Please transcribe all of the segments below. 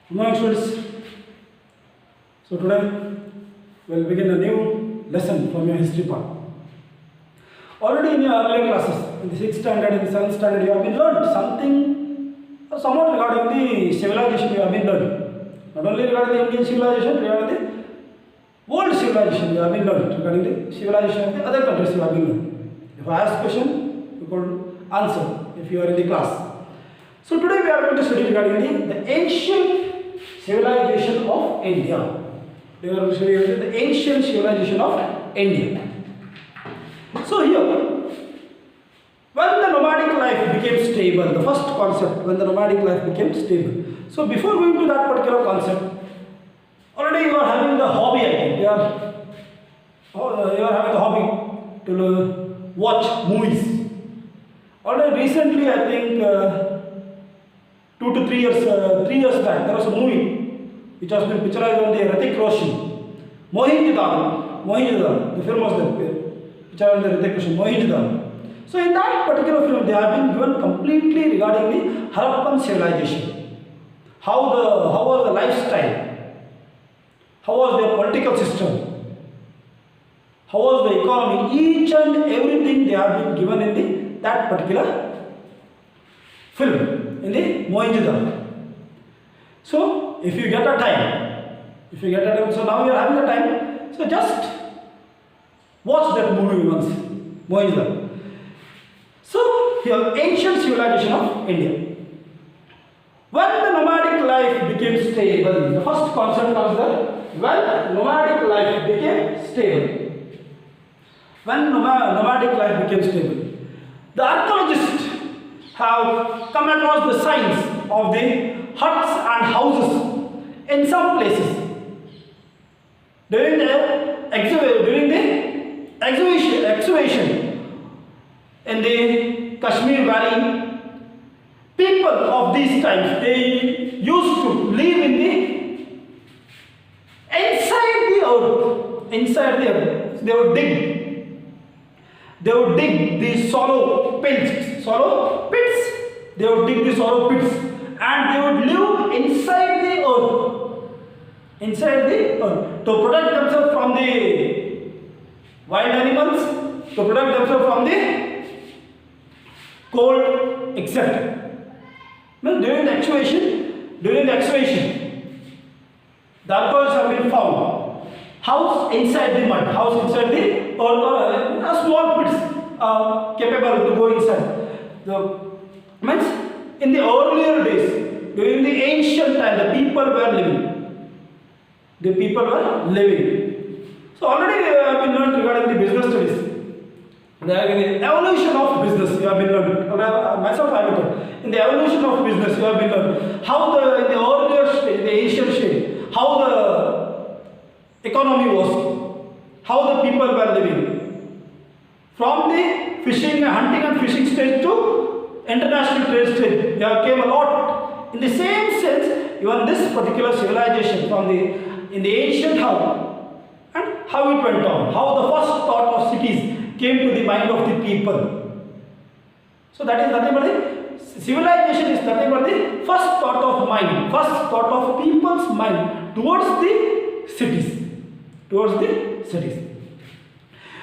Good morning, students. So today we'll begin a new lesson from your history part. Already in your earlier classes, in the 6th standard, in the 7th standard, you have been learned something somewhat regarding the civilization you have been learning. Not only regarding the Indian civilization, regarding the world civilization you have been learned. Regarding the civilization of the other countries you have been learned. If I ask a question, you could answer if you are in the class. So today we are going to study regarding the ancient civilization of India. We are going to study the ancient civilization of India. So here, when the nomadic life became stable, the first concept, when the nomadic life became stable. So before going to that particular concept, already you are having the hobby, I think. You are having a hobby to watch movies. Already recently, I think 2 to 3 years, 3 years back, there was a movie which has been picturized on the Hrithik Roshan. Mohenjo-daro, the film was there, pictured on the Hrithik Roshan, Mohenjo-daro. So in that particular film, they have been given completely regarding the Harappan civilization. How was the lifestyle? How was their political system? How was the economy? Each and everything they have been given in that particular film, in the Mohenjo-daro. So if you get a time, so now you are having a time, so just watch that movie once, Mohenjo-daro. So here, ancient civilization of India. When the nomadic life became stable, the first concept comes there. When nomadic life became stable. When nomadic life became stable, the archaeologists have come across the signs of the huts and houses in some places. During the excavation in the Kashmir Valley, people of these times, they used to live in the inside the earth. They would dig these hollow pits. They would dig these hollow pits, and they would live inside the earth, to protect themselves from the wild animals, to protect themselves from the cold, etc. Now, during the excavation, the archaeologists have been found house inside the mud, house inside the earth, or a small pits capable to go inside. Means in the earlier days, during the ancient time, the people were living. So already we have been learned regarding the business studies. The evolution of business, you have been learned. Myself, I have been learned. In the evolution of business, you have been learned how in the earlier stage, the ancient stage, how the economy was, how the people were living. From the fishing, hunting and fishing stage to international trade stage, there came a lot. In the same sense, even this particular civilization in the ancient how and how it went on, how the first thought of cities came to the mind of the people. So that is nothing but the civilization is nothing but the first thought of people's mind towards the cities.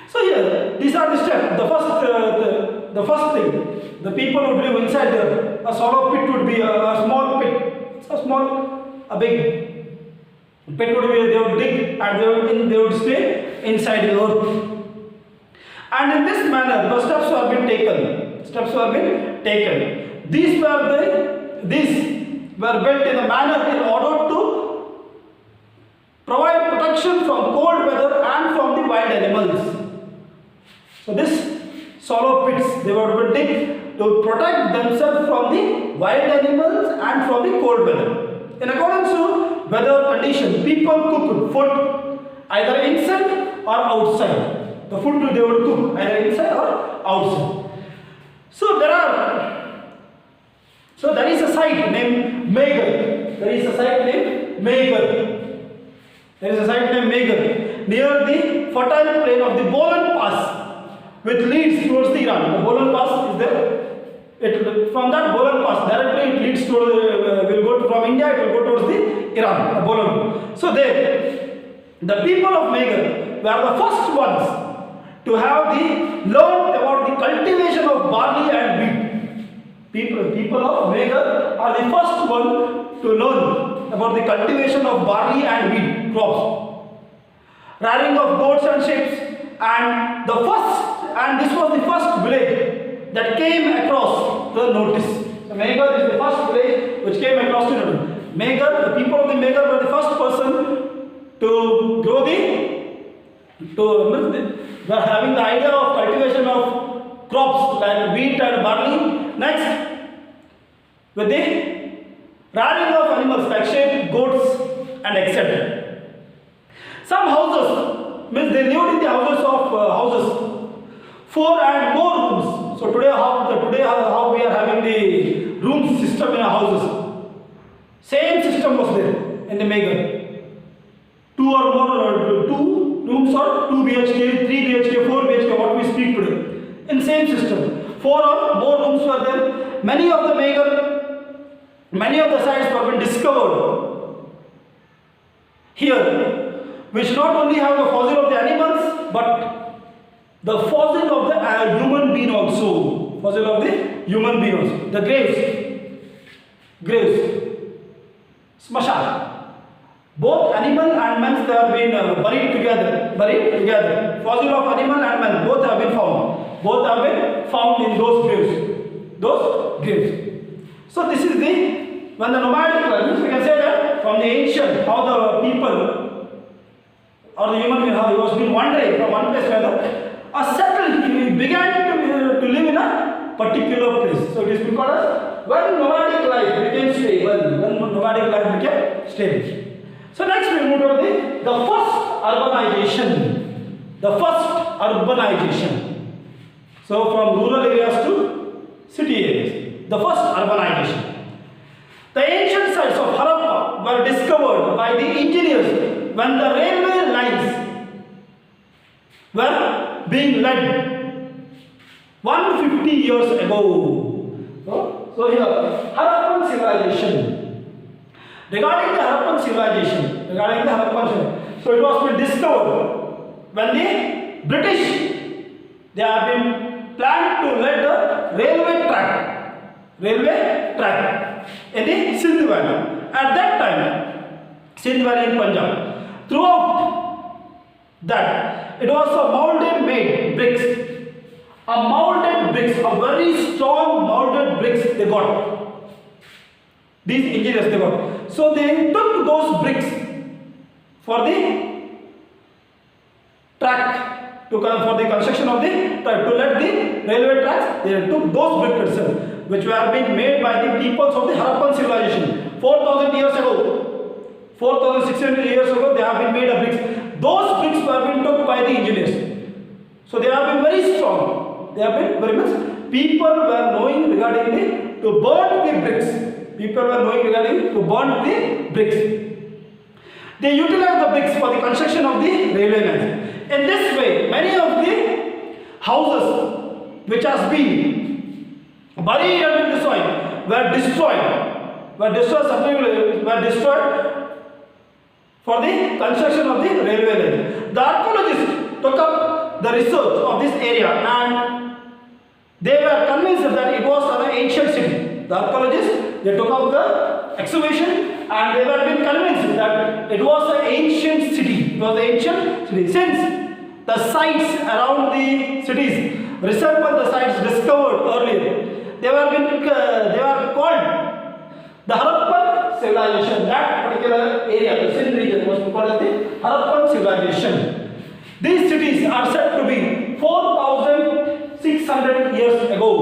So here, these are the steps. The first thing, the people would live inside there. A hollow pit would be a small pit. A big pit would be, they would dig, and they would stay inside the earth. And in this manner, the steps were being taken. These were built in a manner in order to provide protection from cold weather and from the wild animals. So this hollow pits, they were dig to protect themselves from the wild animals and from the cold weather. In accordance to weather condition, people cooked food either inside or outside. The food they would cook either inside or outside. So there is a site named Meghar. Near the fertile plain of the Bolan Pass, which leads towards the Iran. The Bolan Pass is there. From that Bolan Pass, directly it leads to will go from India. It will go towards the Iran, Bolon. So the people of Meghar were the first ones to have learned about the cultivation of barley and wheat. People of Meghar are the first one to learn about the cultivation of barley and wheat crops, rearing of goats and sheep, and this was the first village that came across the notice. So Meghar is the first village which came across the notice. Meghar, the people of the Meghar were the first person to grow were having the idea of cultivation of crops like wheat and barley. Next, with the rearing of animals like sheep, goats, and etc. Some houses, means they lived in the houses, 4 and more rooms. So today how we are having the room system in our houses. Same system was there in the Meghar. 2 or more, 2 rooms or 2 BHK, 3 BHK, 4 BHK, what we speak today. In same system. 4 or more rooms were there. Many of the sites were been discovered here, which not only have the fossil of the animals, but the fossil of the human being also. Fossil of the human being also. The graves, smashan. Both animal and men, they have been buried together. Fossil of animal and man, both have been found. Both have been found in those graves. So this is when the nomadic life, we can say that from the ancient, how the people or the human being, how he was been wandering from one place to another, he began to live in a particular place. So it is because when nomadic life became stable. So next we move to the first urbanization. So from rural areas to city areas. The first urbanization. The ancient sites of Harappa were discovered by the engineers when the railway lines were being laid 150 years ago. So here, Harappan civilization. Regarding the Harappan civilization, so it was been discovered when the British, they have been planned to lay the railway track in the Sindh Valley. At that time, Sindh Valley in Punjab. Throughout that, it was a molded bricks, a very strong molded bricks they got. These engineers they got. So they took those bricks for the track for the construction of to let the railway tracks. They took those bricks itself, which were being made by the peoples of the Harappan civilization 4,000 years ago. 4,600 years ago, they have been made of bricks. Those bricks were being took by the engineers. So they have been very strong. They have been very much. People were knowing regarding to burn the bricks. They utilized the bricks for the construction of the railway lines. In this way, many of the houses which has been buried under the soil were destroyed for the construction of the railway lines. The archaeologists took up the research of this area and they were convinced that it was an ancient city. The archaeologists, they took up the excavation and they were being convinced that it was an ancient city. Since the sites around the cities resemble the sites discovered earlier, they were called the Harappan civilization. That particular area, the Sindh region, was called as the Harappan civilization. These cities are said to be 4,600 years ago.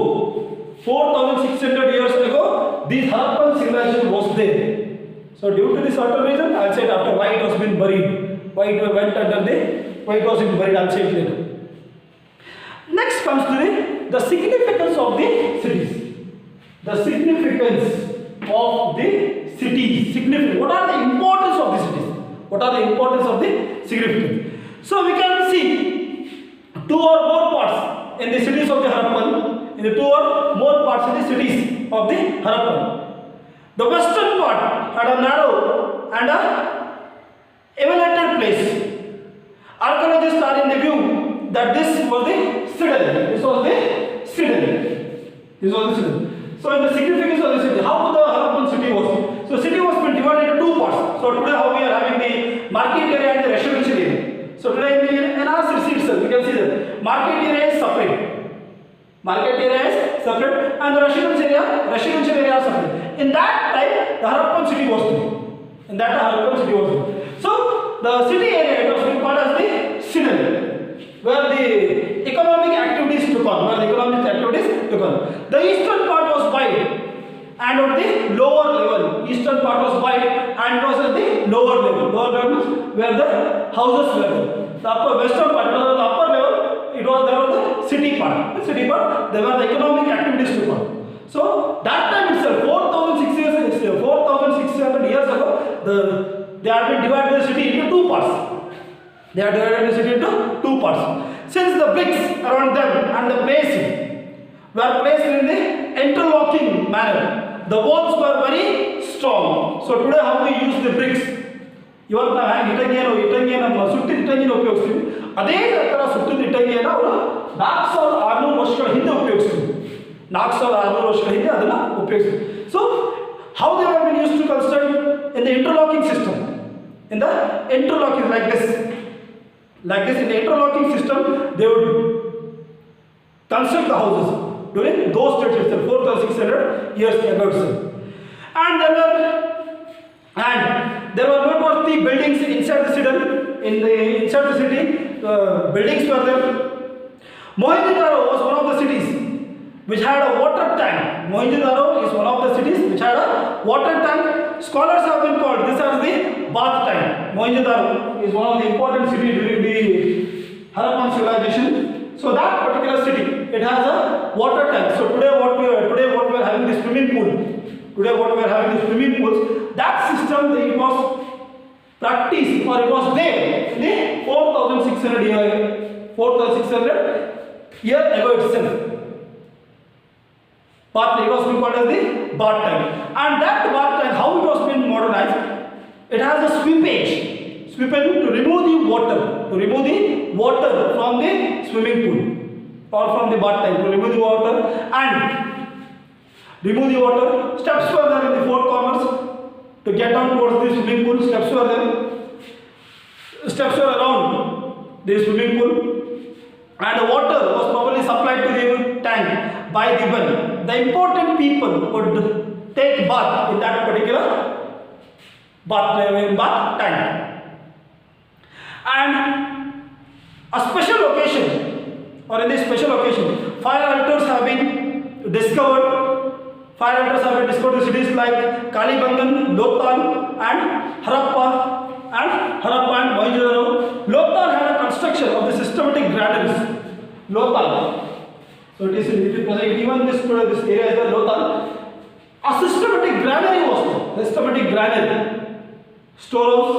4,600 years ago, this Harappan civilization was there. So due to this certain reason, I'll say it after why it was been buried. Why it was been buried, I'll say it later. Next comes to the significance of the cities. The significance of the cities. What are the importance of the cities? What are the importance of the significance? So we can see 2 or more parts in the cities of the Harappan, in the 2 or more parts in the cities of the Harappan. The western part had a narrow and a elevated place. Archaeologists are in the view that this was the citadel. This was the citadel. This was the citadel. So in the significance of the city, how the Harappan city was. So city was been divided into two parts. So today how we are having the market area and the residential area. So today in our city itself, we can see that market area is separate. Market area is separate and the residential area are separate. In that time, the Harappan city was there. In that Harappan city was there. So the city area was being called as the citadel, where the economic activities took on. The eastern part was wide and on the lower level. Eastern part was wide and it was at the lower level. Lower level where the houses were there. The upper western part, the upper level, there was the city part. The city part, there were the economic activities took on. So that time itself, 4,600 years ago, they have been divided the city into two parts. Since the bricks around them and the placing were placed in the interlocking manner, the walls were very strong. So today how we use the bricks? ಇವತ್ತು ನಾವು ಹ್ಯಾಂಗೆ ಇಟ್ಟಂಗಿಯನ್ನು ನಮ್ಮ ಸುಟ್ಟಿದ ಇಟ್ಟಂಗಿನ ಉಪಯೋಗಿಸ್ತೀವಿ. ಅದೇ ಥರ ಸುಟ್ಟಿದ ಇಟ್ಟಂಗಿಯನ್ನು ಅವರು 4600 ವರ್ಷಗಳ ಹಿಂದೆ ಉಪಯೋಗಿಸ್ತೀವಿ. 4600 ವರ್ಷಗಳ ಹಿಂದೆ ಅದನ್ನು ಉಪಯೋಗಿಸ್ತೀವಿ. So how they have been used to construct in the interlocking system? In the interlocking like this in the interlocking system they would construct the houses during those days itself, 4600 years ago itself. And there were noteworthy buildings inside the city. Inside the city, buildings were there. Mohenjo-daro was one of the cities which had a water tank. Mohenjo-daro is one of the cities which had a water tank. Scholars have been called this as the bath tank. Mohenjo-daro is one of the important cities during the Harappan civilization. So that particular city, it has a water tank. So today what we are having the swimming pool. That system, it was practiced or it was there in the 4,600 year ago itself. It was being called as the bath tank. And that bath tank, how it was being modernized, it has a sweepage to remove the water from the swimming pool or from the bath tank, to remove the water. Steps were there in the four corners to get down towards the swimming pool. Steps were around the swimming pool, and the water was probably supplied to the tank by the well. The important people would take bath in that particular bath tank. And a special occasion, or in this special occasion, fire altars have been discovered. In cities like Kalibangan, Lothal, and Harappa and Mohenjo-daro. Lothal had a construction of the systematic granaries. Lothal. So it is even this area is the Lothal. A systematic granary was there. Storehouse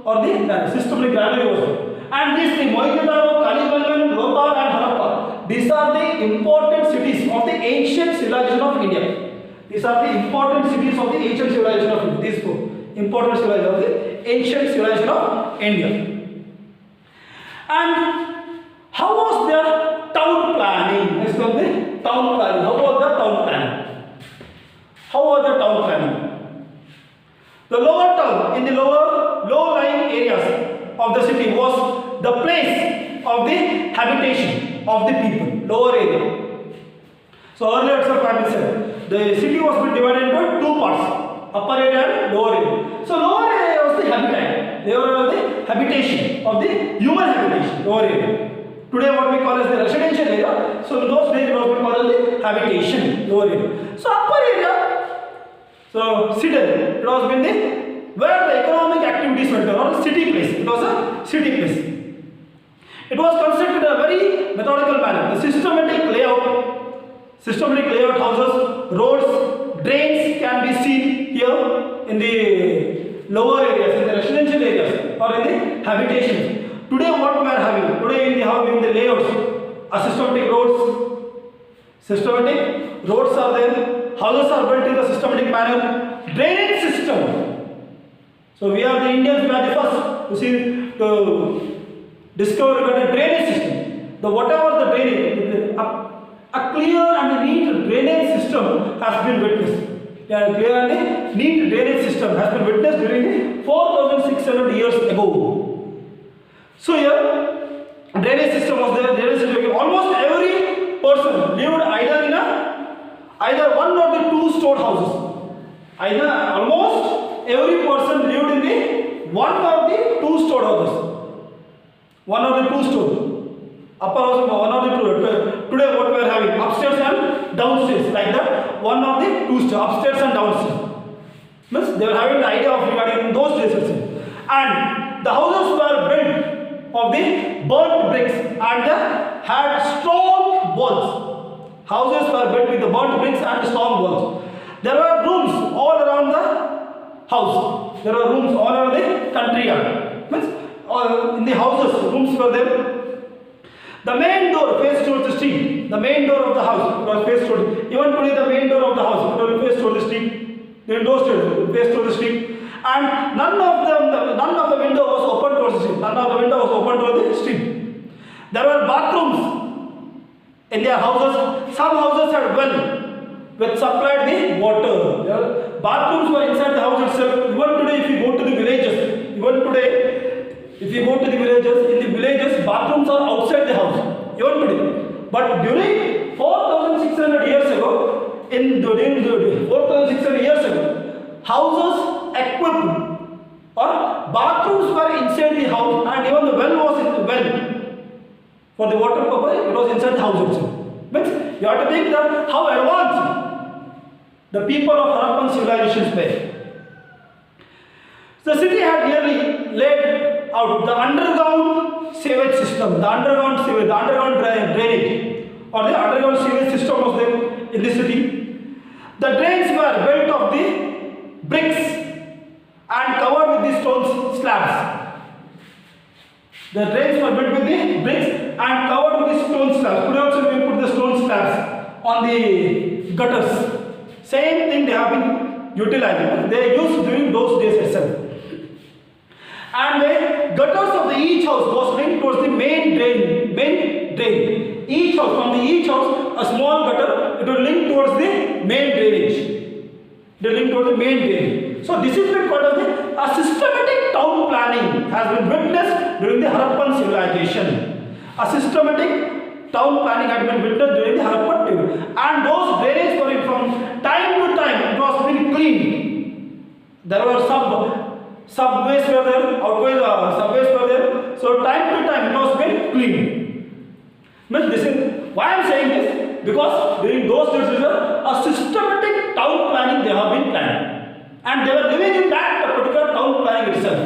or the systematic granary was there. And these the Mohenjo-daro, Kalibangan, Lothal, and Harappa. These are the important cities of the ancient civilization of India. These are the important cities of the ancient civilization of India. These four important civilizations of the ancient civilization of India. And how was their town planning? Let's go the town planning. How was their town planning? The lower town, in the low-lying areas of the city, was the place of the habitation of the people. Lower area. So earlier itself I said, the city was divided into two parts, upper area and lower area. So lower area was the habitat. They were the habitation of the human habitation, lower area. Today what we call as the residential area. So in those days it was called as the habitation, lower area. So upper area, so citadel, it was been the where the economic activities went on, or city place. It was a city place. It was constructed in a very methodical manner. The systematic layout houses, roads, drains can be seen here in the lower areas, in the residential areas or in the habitation. Today what we are having? Today in the layouts, systematic roads are there, houses are built in the systematic manner, drainage system. So So we are the Indians, we are the first to see, to discover regarding drainage system. The whatever the drainage, a clear and neat drainage system has been witnessed. A clear and neat drainage system has been witnessed during the 4,600 years ago. So here, drainage system was there. Drainage system, almost every person lived either in either one or the two stored houses. Either almost every person lived in the one or the two stored houses. One or the two stored. Upper house, one or the two. Today what we are having, upstairs and downstairs, like that. One or the two stored, upstairs and downstairs. Means they were having the idea of regarding those days also. And the houses were built of the burnt bricks and had strong walls. Houses were built with the burnt bricks and strong walls. There were rooms all around the house. There were rooms all around the country yard. Means in the houses, rooms were there. The main door faced towards the street. The main door of the house was faced towards. Even today, the main door of the house will face towards the street. The doors face towards the street. And none of the window was open towards the street. None of the window was open towards the street. There were bathrooms in their houses. Some houses had well which supplied the water. Bathrooms were inside the house itself. Even today, if you go to the villages, in the villages, bathrooms are outside the house. Even today. But during 4,600 years ago, during 4,600 years ago, houses equipped or bathrooms were inside the house, and even the well was in the well. For the water purpose, it was inside the house itself. Means you have to think that how advanced the people of Harappan civilizations were. The city had nearly laid out the underground sewage system, the underground drainage, or the underground sewage system was there in the city. The drains were built of the bricks and covered with the stone slabs. The drains were built with the bricks and covered with the stone slabs. Today also we put the stone slabs on the gutters. Same thing they have been utilizing. They used during those days itself. And the gutters of each house was linked towards the main drain. Each house, from each house, a small gutter, it will link towards the main drainage. They link towards the main drain. So this is called as a systematic town planning has been witnessed during the Harappan civilization. A systematic town planning had been witnessed during the Harappan period. And those drainages were from time to time, it was being cleaned. There were subways were there, subways were there. So time to time it was being cleaned. This is why I am saying this, because during those days a systematic town planning they have been planned, and they were living in that particular town planning itself.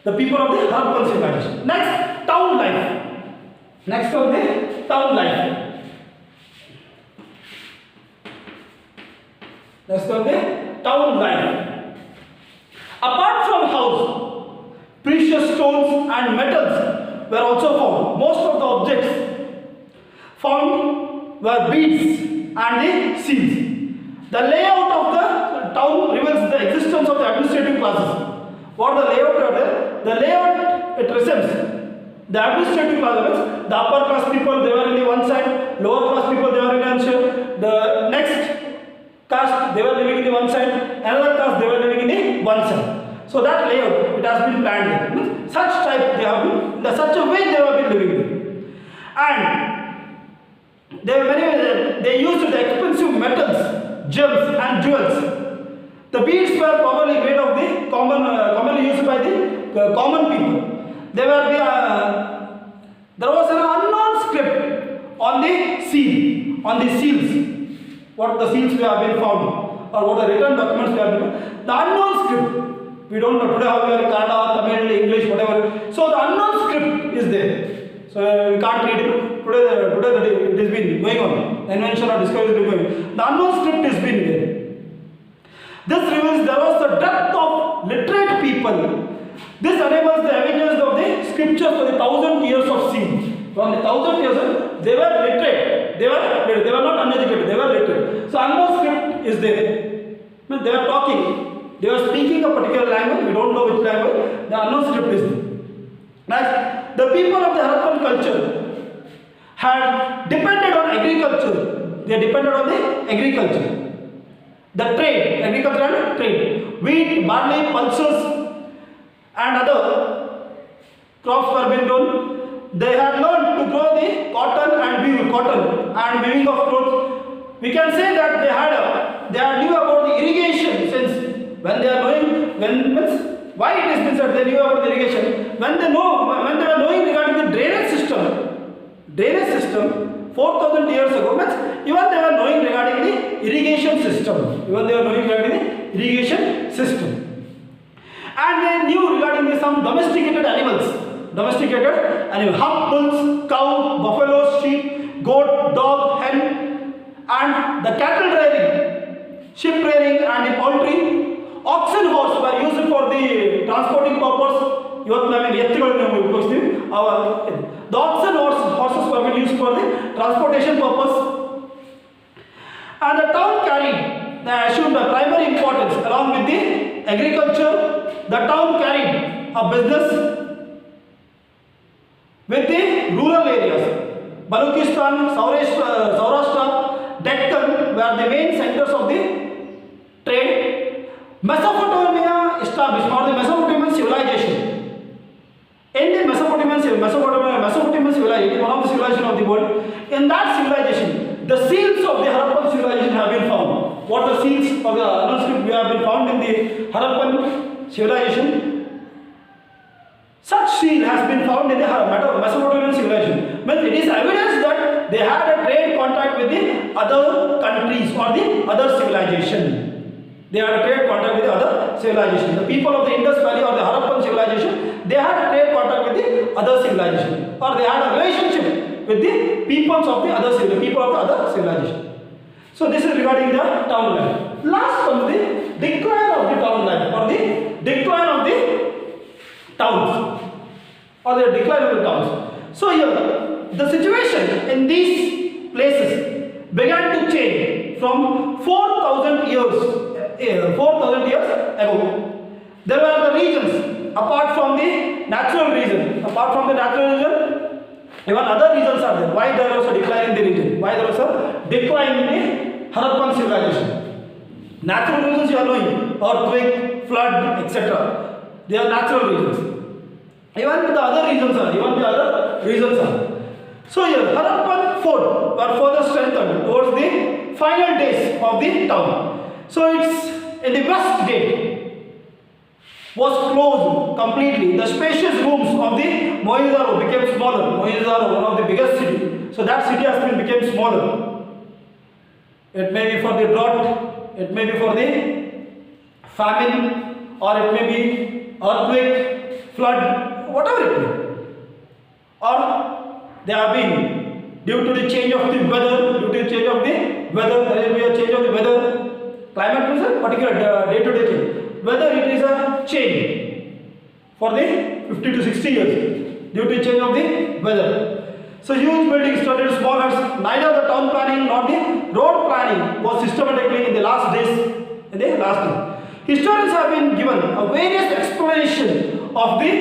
The people of the Harappan civilization. Next, town life. Next of the town life. Next of the town life. Apart from house, precious stones and metals were also found. Most of the objects found were beads and the seals. The layout of the town reveals the existence of the administrative classes. What the layout are there? The layout, it resembles the administrative classes. The upper class people, they were in the one side. Lower class people, they were in the other. The next caste, they were living in the one side. Another caste, they were living in the one side. So that layout, it has been planned. Such type they have been, in such a way they have been living there. And they used the expensive metals, gems and jewels. The beads were probably made of the commonly used by the common people. There was an unknown script on the seal, on the seals. What the seals have been found, or what the written documents have been found. The unknown script. We don't know today how we are Kannada, Tamil, English, whatever. So the unknown script is there. So we can't read it. Today it has been going on. The invention or discovery is going on. The unknown script has been there. This reveals there was the depth of literate people. This enables the evidence of the scriptures for the 1,000 years of sin. From the 1,000 years, they were literate. They were not uneducated. They were literate. So unknown script is there. They were talking. They were speaking a particular language had depended on agriculture. They depended on the agriculture. The trade, agriculture and trade. Wheat, barley, pulses and other crops were being grown. They had learned to grow the cotton and weaving of clothes. We can say that they knew about the irrigation, since when they are knowing why it is that they knew about the irrigation. When they were knowing regarding the drainage system 4,000 years ago, even they were knowing regarding the irrigation system. And they knew regarding some domesticated animals, hump bulls, cow, buffalo, sheep, goat, dog, hen, and the cattle rearing, sheep rearing, and the poultry. Oxen horse were used for the transporting purpose. The oxen horses were used for the transportation purpose. And the town assumed a primary importance along with the agriculture. The town carried a business with the rural areas. Balochistan, Saurashtra, Deccan were the main centers of the trade. Mesopotamia established, or the Mesopotamian civilization. In the Mesopotamian civilization, one of the civilizations of the world, in that civilization, the seals of the Harappan civilization have been found. What the seals of the manuscript we have been found in the Harappan civilization? Such seal has been found in the Mesopotamian civilization. But it is evidence that they had a trade contact with the other countries or the other civilization. They had a trade contact with the other civilization. The people of the Indus Valley or the Harappan civilization, they had a trade contact with the other civilization, or they had a relationship with the peoples of the other civilization. So this is regarding the town life. Last comes the decline of the town life, or the decline of the towns, or the decline of the towns. So here, the situation in these places began to change from 4,000 years ago. There were the regions apart from the natural region. Even other reasons are there. Why there was a decline in the region? Why there was a decline in the Harappan civilization? Natural reasons you are knowing: earthquake, flood, etc. They are natural reasons. Even the other reasons are. So here, Harappan fort were further strengthened towards the final days of the town. So it's in the west gate was closed completely. The spacious rooms of the Mohenjo-daro became smaller. Mohenjo-daro, one of the biggest cities. So that city has became smaller. It may be for the drought, it may be for the famine, or it may be earthquake, flood, whatever it may be. Or they have been due to the change of the weather, there will be a change of the weather. Climate means a particular day-to-day change. Whether it is a change for the 50 to 60 years due to change of the weather. So huge buildings stood in small huts. Neither the town planning nor the road planning was systematically in the last days. Historians have been given a various explanation of the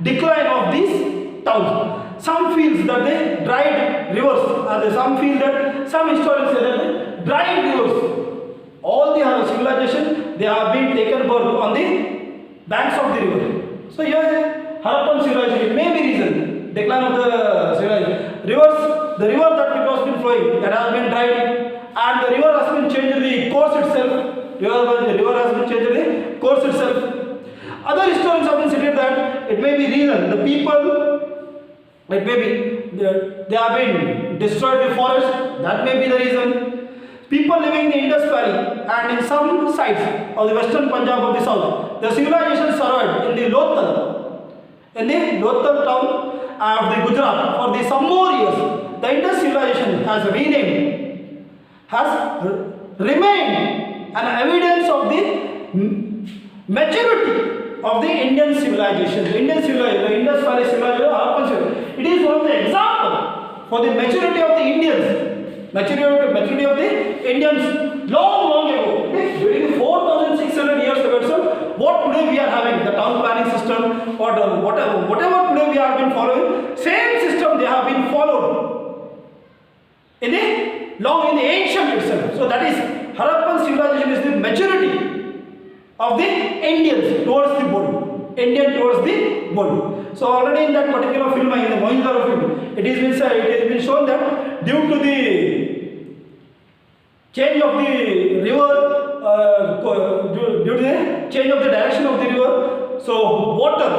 decline of these towns. Some feel that they dried rivers, and some historians say that they dried rivers. All the civilization, they have been taken birth on the banks of the river. So here Harappan civilization, it may be reason, decline of the civilization. The river that it was been flowing, that has been dried, and the river has been changed the course itself. The river has been changed the course itself. Other historians have been stated that it may be reason, the people, it may be they have been destroyed the forest, that may be the reason. People living in the Indus Valley and in some sites of the western Punjab of the south, the civilization survived in the Lothal town of the Gujarat for the some more years. The Indus civilization has remained an evidence of the maturity of the Indian civilization. The Indus Valley civilization, Harappan civilization, it is one of the example for the maturity of the Indians. Maturity of the Indians long ago, during the 4,600 years ago. So what today we are having, the town planning system, or whatever today we have been following, same system they have been followed in the ancient itself. So that is Harappan civilization is the maturity of the Indians towards the world. Indian towards the world. So already in that particular film, in the Mohenjo-daro film, it has been shown that due to the change of the river, due to the change of the direction of the river, so water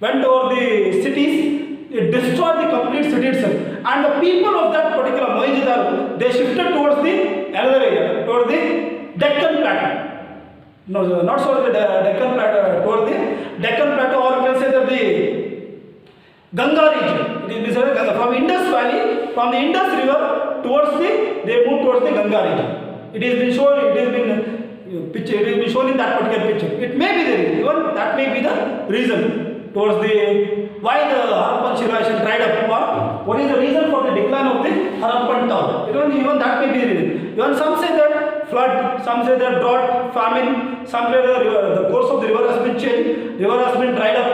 went over the cities, it destroyed the complete city itself. And the people of that particular Mohenjo-daro, they shifted towards the another area, towards the Deccan Plateau. No, not so the Deccan Plateau, towards the Deccan Plateau, or you can say that the Ganga region. It is from Indus Valley, from the Indus River towards they moved towards the Ganga region. It has been shown, it has been shown in that particular picture. It may be the reason, even that may be the reason towards the why the Harappan civilization dried up, or what is the reason for the decline of the Harappan town. Even that may be the reason. Even some say that flood, some say that drought, famine, some say that the course of the river has been changed, river has been dried up,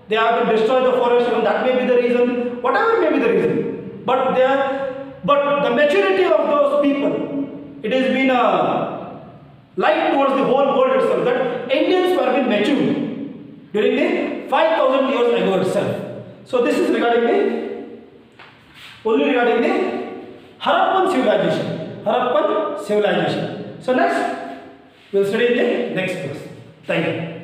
they have been destroyed the forest, even that may be the reason, whatever may be the reason. But the maturity of those people, it has been a light towards the whole world itself, that Indians were being matured during the 5,000 years ago itself. So this is only regarding the Harappan civilization. So next, we will study in the next class. Thank you.